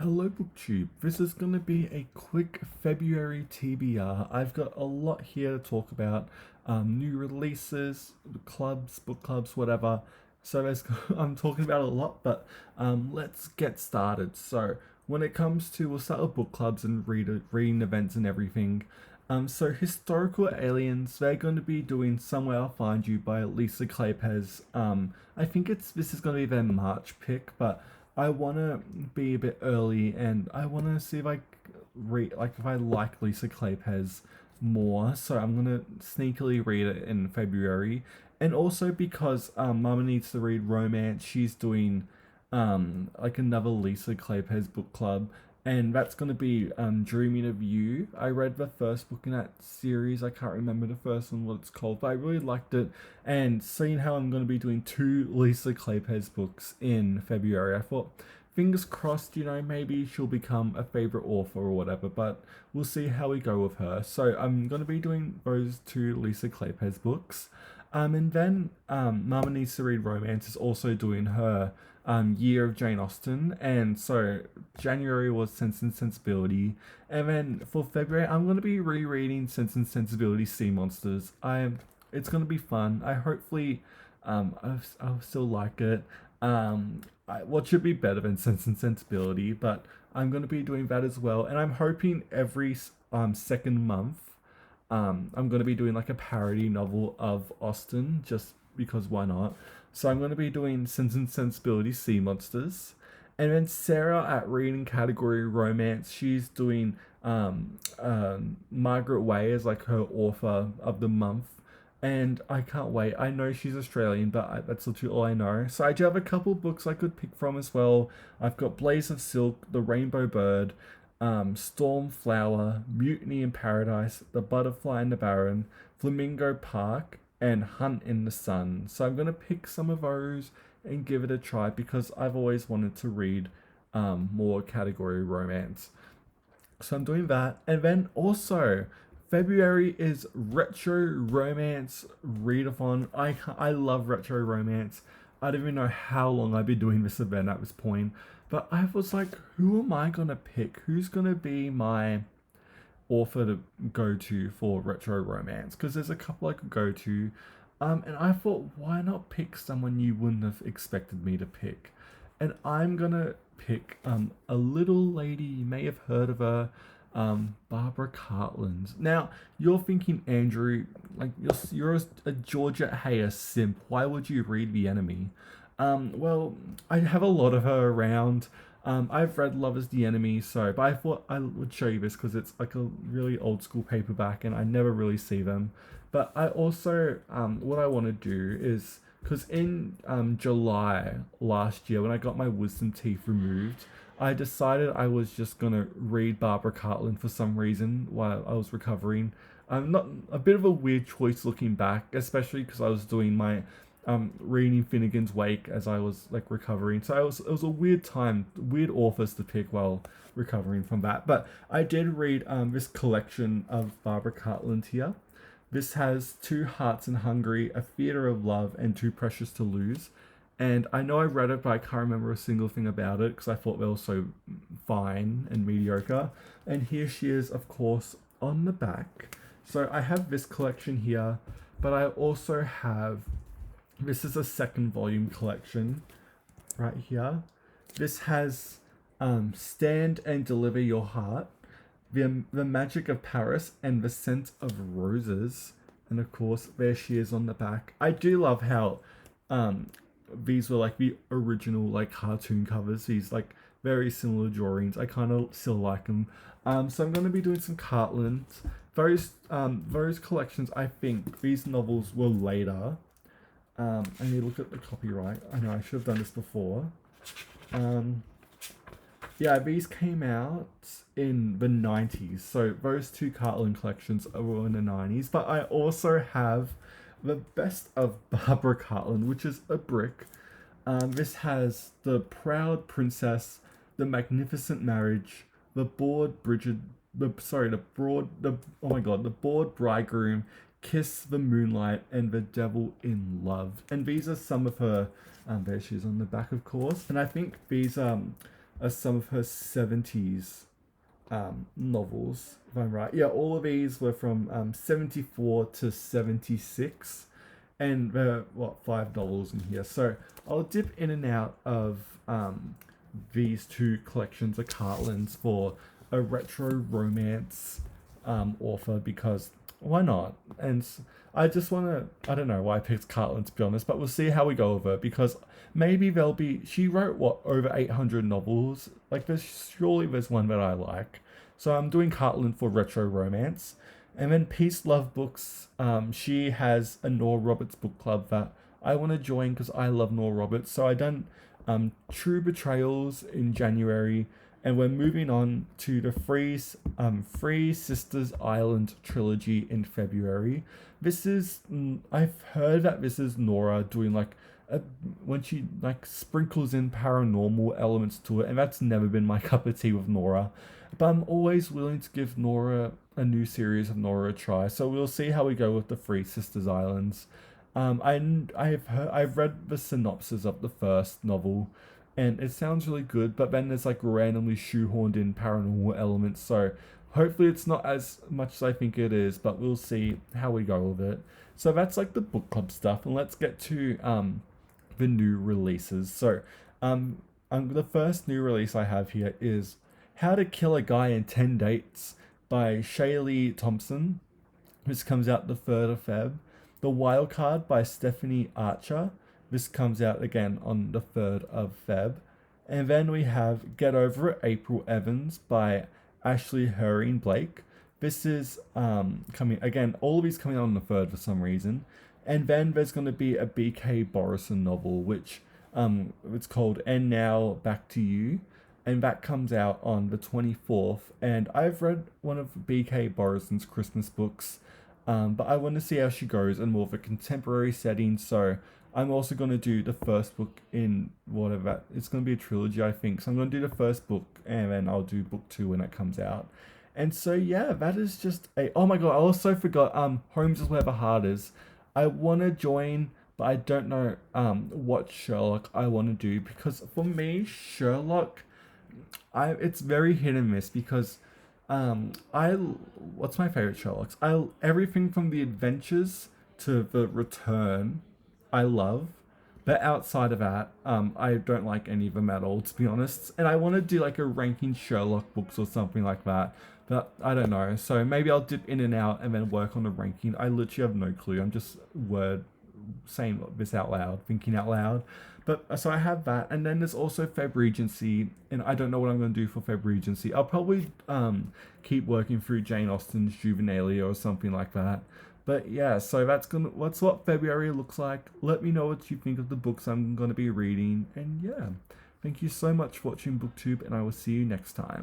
Hello BookTube, this is going to be a quick February TBR. I've got a lot here to talk about, new releases, clubs, book clubs, whatever. I'm talking about a lot, but let's get started. So when it comes to, we'll start with book clubs and reading events and everything. So historical aliens, they're going to be doing Somewhere I'll Find You by Lisa Kleypas. I think this is going to be their March pick, but I want to be a bit early and I want to see if I read, like, if I like Lisa Kleypas more. So I'm going to sneakily read it in February. And also because Mama needs to read romance, she's doing like another Lisa Kleypas book club. And that's going to be Dreaming of You. I read the first book in that series. I can't remember the first one, what it's called, but I really liked it. And seeing how I'm going to be doing two Lisa Kleypas books in February, I thought, fingers crossed, maybe she'll become a favorite author or whatever, but we'll see how we go with her. So I'm going to be doing those two Lisa Kleypas books. And then Mama Needs to Read Romance is also doing her year of Jane Austen. And so January was Sense and Sensibility. And then for February, I'm going to be rereading Sense and Sensibility Sea Monsters. It's going to be fun. I hopefully, I'll still like it. What should be better than Sense and Sensibility, but I'm going to be doing that as well. And I'm hoping every second month, I'm going to be doing like a parody novel of Austen, just because why not? So I'm going to be doing Sense and Sensibility Sea Monsters. And then Sarah at reading category romance, she's doing Margaret Way as like her author of the month. And I can't wait. I know she's Australian, but that's literally all I know. So I do have a couple books I could pick from as well. I've got Blaze of Silk, The Rainbow Bird, Storm Flower, Mutiny in Paradise, The Butterfly and the Baron, Flamingo Park, and Hunt in the Sun. So I'm going to pick some of those and give it a try because I've always wanted to read more category romance. So I'm doing that. And then also, February is Retro Romance Readathon. I love retro romance. I don't even know how long I've been doing this event at this point. But I was like, who am I going to pick? Who's going to be my author to go to for retro romance? Because there's a couple I could go to. And I thought, why not pick someone you wouldn't have expected me to pick? And I'm going to pick a little lady, you may have heard of her, Barbara Cartland. Now, you're thinking, Andrew, like you're a Georgia Hayes simp. Why would you read The Enemy? Well, I have a lot of her around. I've read Love is the Enemy, but I thought I would show you this because it's like a really old school paperback and I never really see them. But I also, what I want to do is, because in July last year when I got my wisdom teeth removed, I decided I was just gonna read Barbara Cartland for some reason while I was recovering. Not a bit of a weird choice looking back, especially because I was doing my reading Finnegan's Wake as I was like recovering. So it was a weird time, weird authors to pick while recovering from that. But I did read this collection of Barbara Cartland here. This has Two Hearts in Hungary, A Theatre of Love, and Too Precious to Lose. And I know I read it, but I can't remember a single thing about it because I thought they were so fine and mediocre. And here she is, of course, on the back. So I have this collection here, but I also have, this is a second volume collection right here. This has Stand and Deliver Your Heart, the Magic of Paris, and The Scent of Roses. And of course, there she is on the back. I do love how these were like the original like cartoon covers. These like very similar drawings. I kind of still like them. So I'm going to be doing some Cartland. Those collections, I think these novels were later. I need to look at the copyright. I know I should have done this before. Yeah, these came out in the 90s. So those two Cartland collections were in the 90s. But I also have the Best of Barbara Cartland, which is a brick. This has The Proud Princess, The Magnificent Marriage, The Bored Bridget, the Bored Bridegroom, Kiss the Moonlight, and The Devil in Love. And these are some of her, there she is on the back, of course. And I think these are some of her 70s novels, if I'm right. Yeah, all of these were from 74 to 76. And what, $5 in here. So I'll dip in and out of these two collections of Cartlands for a retro romance author because why not? And I just want to, I don't know why I picked Cartland to be honest, but we'll see how we go with her because maybe there'll be, she wrote what, over 800 novels? Like there's one that I like. So I'm doing Cartland for retro romance. And then Peace Love Books, she has a Nora Roberts book club that I want to join because I love Nora Roberts. So I done True Betrayals in January, and we're moving on to the Free Sisters Island trilogy in February. This is I've heard that this is Nora doing like a, when she like sprinkles in paranormal elements to it, and that's never been my cup of tea with Nora. But I'm always willing to give Nora a new series of Nora a try. So we'll see how we go with the Free Sisters Islands. I've read the synopsis of the first novel, and it sounds really good. But then there's like randomly shoehorned in paranormal elements. So hopefully it's not as much as I think it is. But we'll see how we go with it. So that's like the book club stuff, and let's get to the new releases. So the first new release I have here is How to Kill a Guy in 10 Dates by Shaylee Thompson. This comes out the 3rd of Feb. The Wild Card by Stephanie Archer. This comes out again on the 3rd of Feb. And then we have Get Over It, April Evans by Ashley Herring Blake. This is coming, again, all of these coming out on the 3rd for some reason. And then there's going to be a B.K. Borison novel, which it's called And Now Back to You. And that comes out on the 24th. And I've read one of B.K. Borison's Christmas books, but I want to see how she goes in more of a contemporary setting. So I'm also going to do the first book in whatever. It's going to be a trilogy, I think. So I'm going to do the first book, and then I'll do book 2 when it comes out. And so yeah, that is just a. Oh my god! I also forgot. Homes is where the heart is. I want to join, but I don't know what Sherlock I want to do because for me Sherlock, it's very hit and miss because I what's my favorite Sherlock's? Everything from the Adventures to the Return, I love. But outside of that, I don't like any of them at all, to be honest. And I want to do like a ranking Sherlock books or something like that. But I don't know. So maybe I'll dip in and out and then work on the ranking. I literally have no clue. I'm just saying this out loud, thinking out loud. But so I have that, and then there's also Feb Regency, and I don't know what I'm going to do for Feb Regency. I'll probably keep working through Jane Austen's Juvenilia or something like that. But yeah, so that's what February looks like. Let me know what you think of the books I'm going to be reading, and yeah, thank you so much for watching BookTube, and I will see you next time.